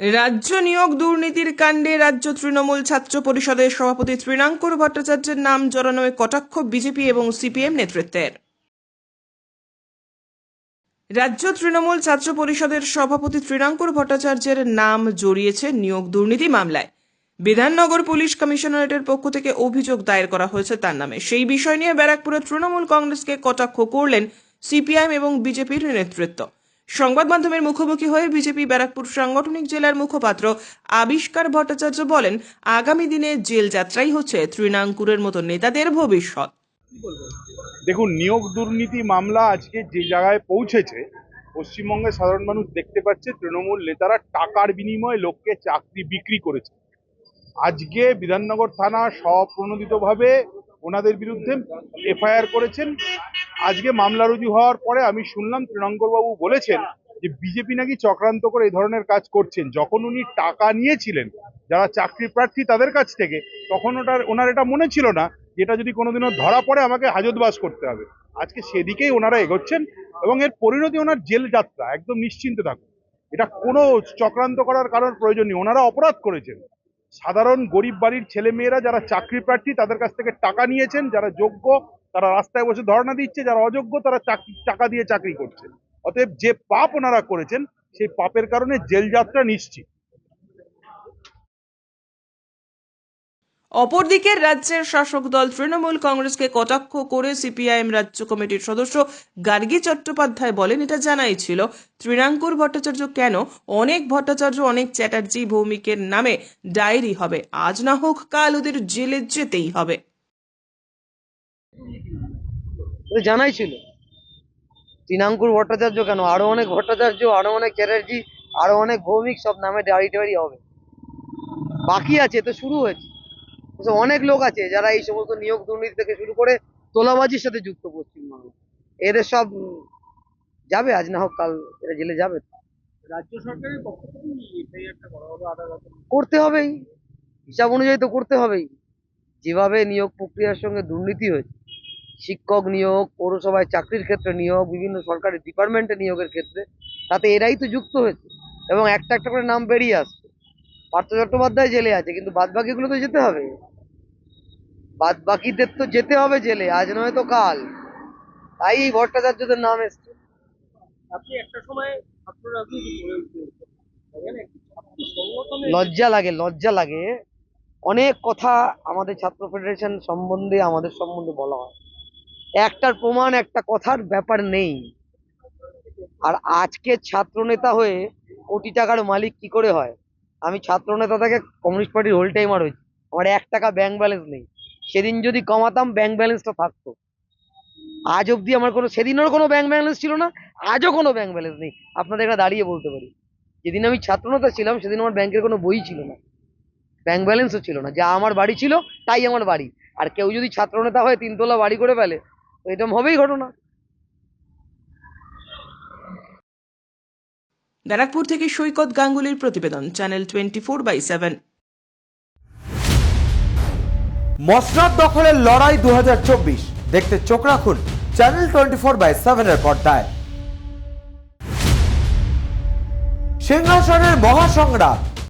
রাজ্য নিয়োগ দুর্নীতির কাণ্ডে রাজ্য তৃণমূল ছাত্র পরিষদের সভাপতি তৃণাঙ্কুর ভট্টাচার্যের নাম জড়ানোয় কটাক্ষ বিজেপি এবং সিপিএম নেতৃত্বের। রাজ্য তৃণমূল ছাত্র পরিষদের সভাপতি তৃণাঙ্কুর ভট্টাচার্যের নাম জড়িয়েছে নিয়োগ দুর্নীতি মামলায়। বিধাননগর পুলিশ কমিশনারেটের পক্ষ থেকে অভিযোগ দায়ের করা হয়েছে তার নামে। সেই বিষয় নিয়ে ব্যারাকপুরে তৃণমূল কংগ্রেসকে কটাক্ষ করলেন সিপিআইএম এবং বিজেপির নেতৃত্ব। সংবাদ মাধ্যমের মুখোমুখি হয়ে বিজেপি ব্যারাকপুর সাংগঠনিক জেলার মুখপাত্র আবিষ্কার ভট্টাচার্য বলেন, আগামী দিনে জেল যাত্রাই হচ্ছে তৃণাঙ্কুরের মতো নেতাদের ভবিষ্যৎ। দেখুন, নিয়োগ দুর্নীতি মামলা আজকে যে জায়গায় পৌঁছেছে, পশ্চিমবঙ্গের সাধারণ মানুষ দেখতে পাচ্ছে তৃণমূল নেতারা টাকার বিনিময়ে লোককে চাকরি বিক্রি করেছে। আজকে বিধাননগর থানা স্বপ্রণোদিতভাবে ওনাদের বিরুদ্ধে এফআইআর করেছেন। আজকে মামলা রুজু হওয়ার পরে আমি শুনলাম তৃণাঙ্কুর বাবু বলেছেন যে বিজেপি নাকি চক্রান্ত করে এই ধরনের কাজ করছেন। যখন উনি টাকা নিয়েছিলেন যারা চাকরি প্রার্থী তাদের কাছ থেকে, তখন ওনার এটা মনে ছিল না যেটা যদি কোনোদিনও ধরা পড়ে আমাকে হাজতবাস করতে হবে। আজকে সেদিকেই ওনারা এগোচ্ছেন এবং এর পরিণতি ওনার জেল যাত্রা। একদম নিশ্চিন্তে থাকুন, এটা কোনো চক্রান্ত করার কারণ প্রয়োজন নেই। ওনারা অপরাধ করেছেন। সাধারণ গরিব বাড়ির ছেলে মেয়েরা যারা চাকরি প্রার্থী তাদের কাছ থেকে টাকা নিয়েছেন। যারা যোগ্য তারা রাস্তায় বসে ধর্ণা দিচ্ছে, যারা অযোগ্য তারা টাকা দিয়ে চাকরি করছে। অতএব যে পাপ ওনারা করেছেন সেই পাপের কারণে জেল যাত্রা নিশ্চিত। অপরদিকে রাজ্যের শাসক দল তৃণমূল কংগ্রেসকে কটাক্ষ করে সিপিআইএম রাজ্য কমিটির সদস্য গার্গী চট্টোপাধ্যায় বলেন, এটা জানাই ছিল তৃণাঙ্কুর ভট্টাচার্য কেন, অনেক ভট্টাচার্য অনেক চ্যাটার্জি ভৌমিকের নামে ডায়েরি হবে, আজ না হোক কাল ওদের জেলে যেতেই হবে। জানাই ছিল তৃণাঙ্কুর ভট্টাচার্য কেন, আরো অনেক ভট্টাচার্য, আরো অনেক চ্যাটার্জি, আরো অনেক ভৌমিক সব নামে ডায়েরি টায়েরি হবে। বাকি আছে, তো শুরু হয়েছে। অনেক লোক আছে যারা এই সমস্ত নিয়োগ দুর্নীতি থেকে শুরু করে তোলাবাজির সাথে যুক্ত পশ্চিমবাংলা। এদের সব যাবে, আজ না হোক কাল এরা জেলে যাবে। রাজ্য সরকারের পক্ষ থেকে এফআইআরটা করা হবে আদালতে। করতে হবেই, হিসাব অনুযায়ী তো করতে হবেই। যেভাবে নিয়োগ প্রক্রিয়ার সঙ্গে দুর্নীতি হয়েছে, শিক্ষক নিয়োগ, পৌরসভায় চাকরির ক্ষেত্রে নিয়োগ, বিভিন্ন সরকারি ডিপার্টমেন্টে নিয়োগের ক্ষেত্রে, তাতে এরাই তো যুক্ত হয়েছে এবং একটা একটা করে নাম বেরিয়ে আসছে। পার্থ চট্টোপাধ্যায় জেলে আছে, কিন্তু বাদ বাকিগুলো তো যেতে হবে, বাদ বাকিদের তো যেতে হবে জেলে, আজ নয় তো কাল। তাই এই ভট্টাচার্যদের নাম এসছে। আপনি একটা সময় ছাত্র রাজনীতি লজ্জা লাগে, লজ্জা লাগে। অনেক কথা আমাদের ছাত্র ফেডারেশন সম্বন্ধে, আমাদের সম্বন্ধে বলা হয়, একটার প্রমাণ, একটা কথার ব্যাপার নেই। আর আজকে ছাত্র নেতা হয়ে কোটি টাকার মালিক কি করে হয়? আমি ছাত্র নেতা থেকে কমিউনিস্ট পার্টির হোল টাইমার হয়েছি, আমার 1 টাকা ব্যাংক ব্যালেন্স নেই। সেদিন যদি কমাতাম ব্যাংক ব্যালেন্সটা থাকতো। আজ অব্দি আমার কোনো, সেদিনের কোনো ব্যাংক ব্যালেন্স ছিল না, আজও কোনো ব্যাংক ব্যালেন্স নেই। আপনাদের এখানে দাঁড়িয়ে বলতে পারি, যেদিন আমি ছাত্র নেতা ছিলাম সেদিন আমার ব্যাংকের কোনো বই ছিল না, ব্যাংক ব্যালেন্সও ছিল না। যা আমার বাড়ি ছিল তাই আমার বাড়ি। আর কেউ যদি ছাত্র নেতা হয়ে 3 তলা বাড়ি করে ফেলে, তো এরকম হবেই ঘটনা। ব্যারাকপুর থেকে সৈকত গাঙ্গুলির প্রতিবেদন, চ্যানেল 24/7। মসনদ দখলের লড়াই 2024 দেখতে চোখ রাখুন চ্যানেল 24/7 এর পর্দায়। সিংহাসনের মহাসংগ্রাম